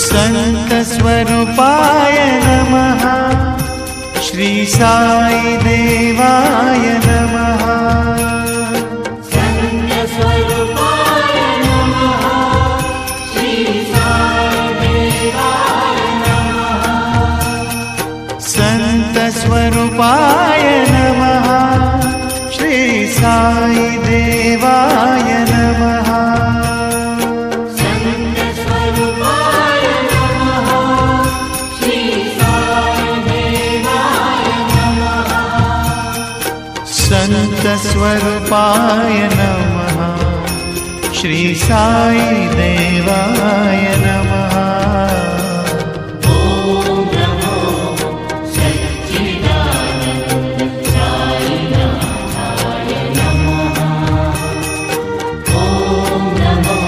संत स्वरूपाय नमः। श्री साई देवाय नमः। संत स्वरूपाय नमः। श्री साई देवाय नमः। संत स्वरूपाय नमः। श्री साई देवाय नमः। संत स्वरूपाय नमः। श्री साई देवाय नमः। ओम नमो सच्चिदानंद साईनाथाय नमः। ओम नमो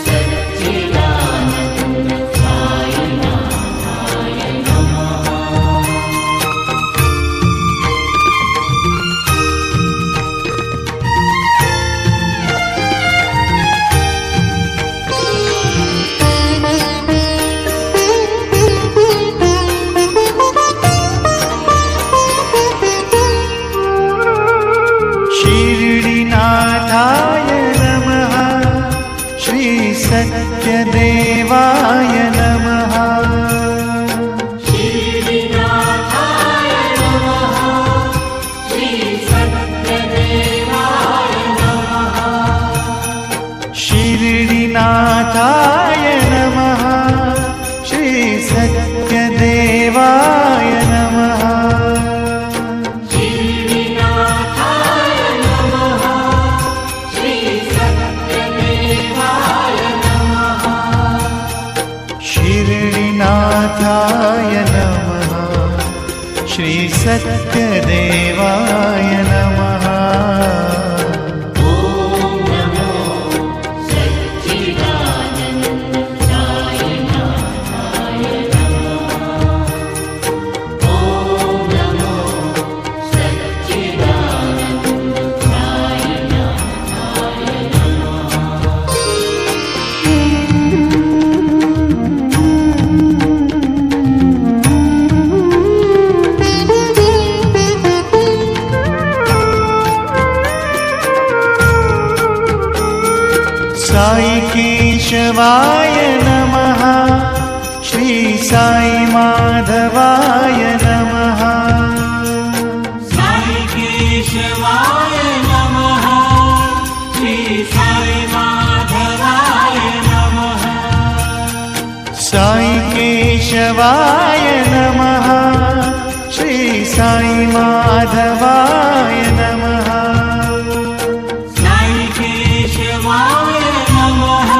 सच्चिदानंद साईनाथाय नमः। शिरडीनाथाय नमः। श्री सत्यदेवाय नमः। शिरडीनाथाय नमः। श्री सत्यदेवाय नमः। शिरडीनाथाय नमः। श्री सत्यदेवाय नमः। शिरडीनाथाय नमः। श्री सत्यदेवाय नमः। ओम नमो सच्चिदानंद साईनाथाय नमः। ओम नमो सच्चिदानंद साईनाथाय नमः। साई केशवाय नमः। श्री साई माधवाय नमः। साई केशवाय नमः। श्री साई माधवाय नमः। साई केशवाय नमः। श्री साई माधवाय नमः। साई केशवाय नमः।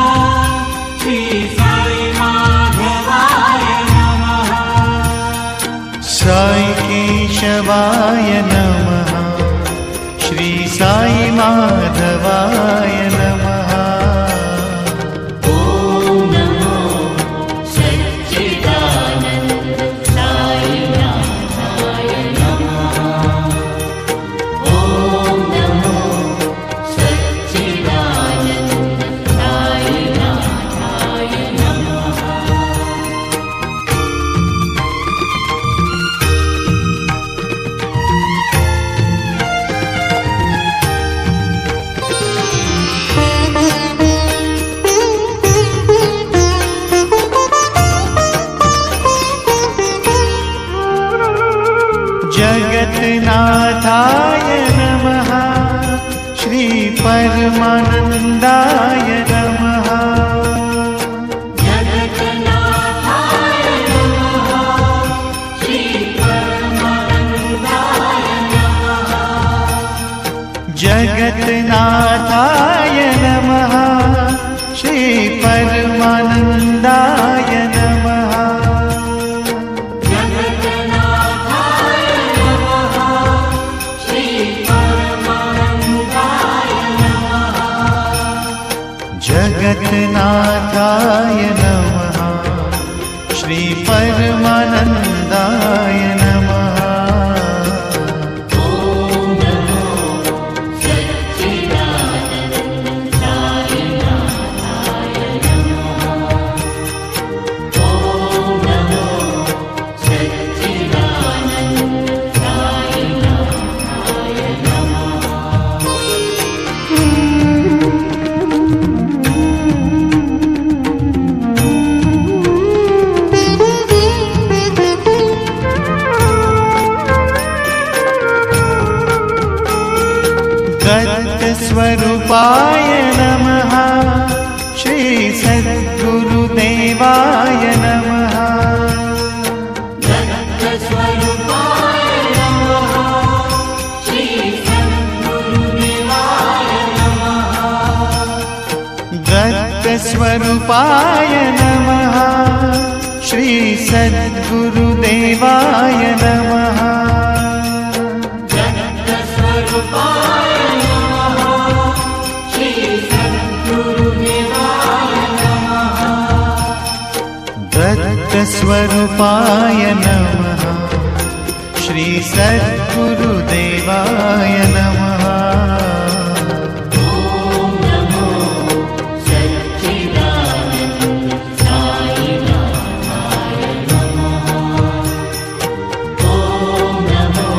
श्री साई माधवाय नमः। साई केशवाय नमः। श्री साई माधवाय नमः। ओम नमो सच्चिदानंद साईनाथाय नमः। ओम नमो सच्चिदानंद साईनाथाय नमः। जगन्नाथाय नमः। श्री परमानंदाय नमः। जगन्नाथाय नमः। श्री परमानंदाय नमः। जगन्नाथाय नमः। श्री परमानंदाय नमः। जगन्नाथाय नमः। श्री परमानंदाय नमः। दत्तस्वरूपाय नमः श्री सद्गुरुदेवाय नमः दत्तस्वरूपाय नमः श्री सद्गुरुदेवाय नमः दत्तस्वरूपाय नमः श्री सद्गुरुदेवाय नमः दत्तस्वरूपाय नमः श्री सद्गुरुदेवाय नमः दत्तस्वरूपाय नमः श्री सद्गुरुदेवाय नमः ॐ नमो सच्चिदानन्द साईनाथाय नमः ॐ नमो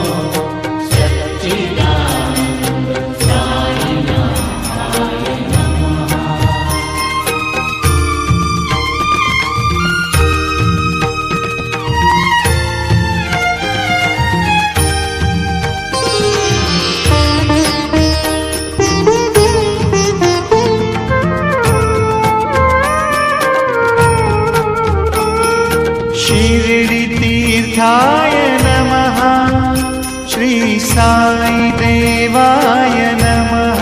सच्चिदानन्द साईनाथाय नमः शिरडितीर्थाय नमः श्री साई देवाय नमः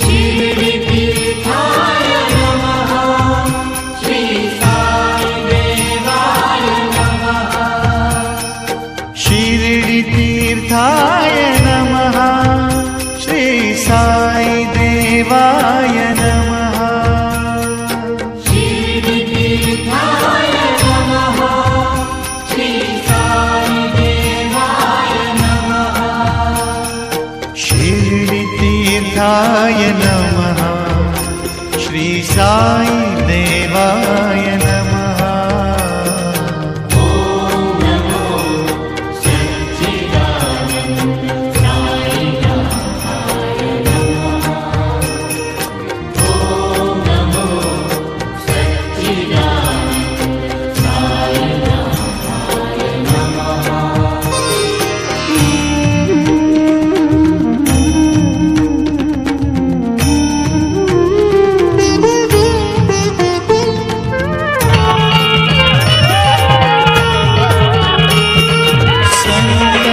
शिरडितीर्थाय नमः श्री साईदेवाय नमः शिरडितीर्थाय नमः श्री साई देवाय नमः शिरडितीर्थाय नमः श्री साईदेवाय नमः शिरडितीर्थाय नमः श्री साई देवाय नमः ॐ नमो सच्चिदानन्द साईनाथाय नमः ॐ नमो सच्चिदानन्द साईनाथाय नमः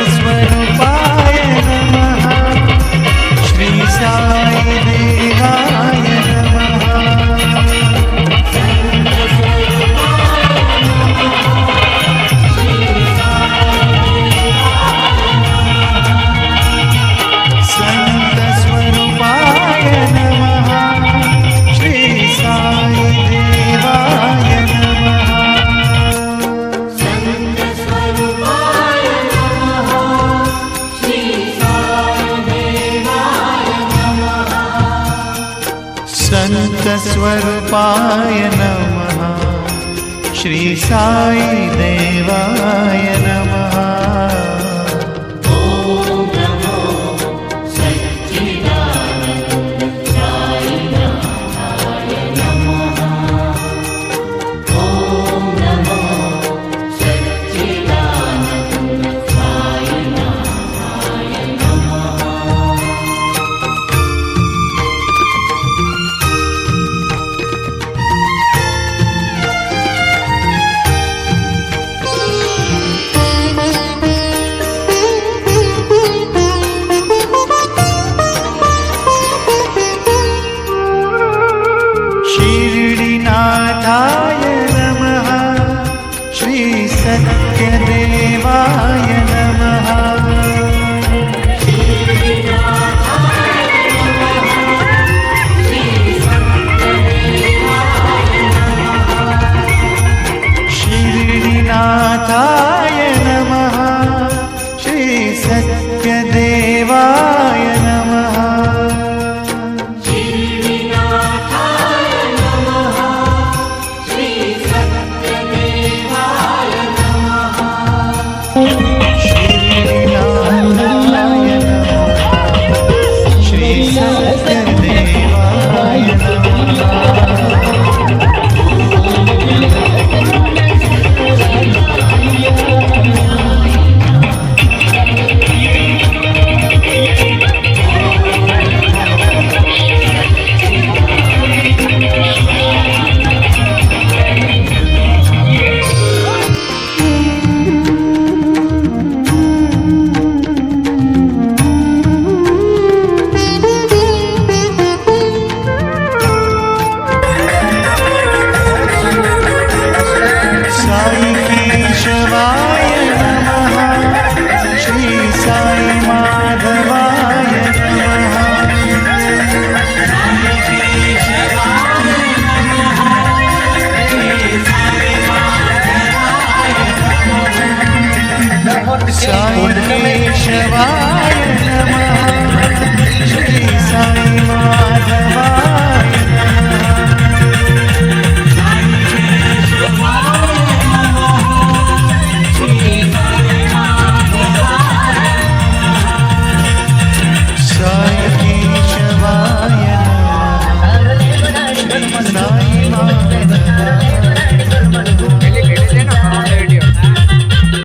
संतस्वरूपाय नमः श्री साई देवाय नमः संतस्वरूपाय नमः श्री साई देवाय नमः सन्तस्वरूपाय नमः श्री साईदेवाय नमः संतस्वरूपाय नमः श्री साई देवाय नमः ॐ नमो सच्चिदानन्द साईनाथाय नमः ॐ नमो सच्चिदानन्द साईनाथाय नमः साई केशवाय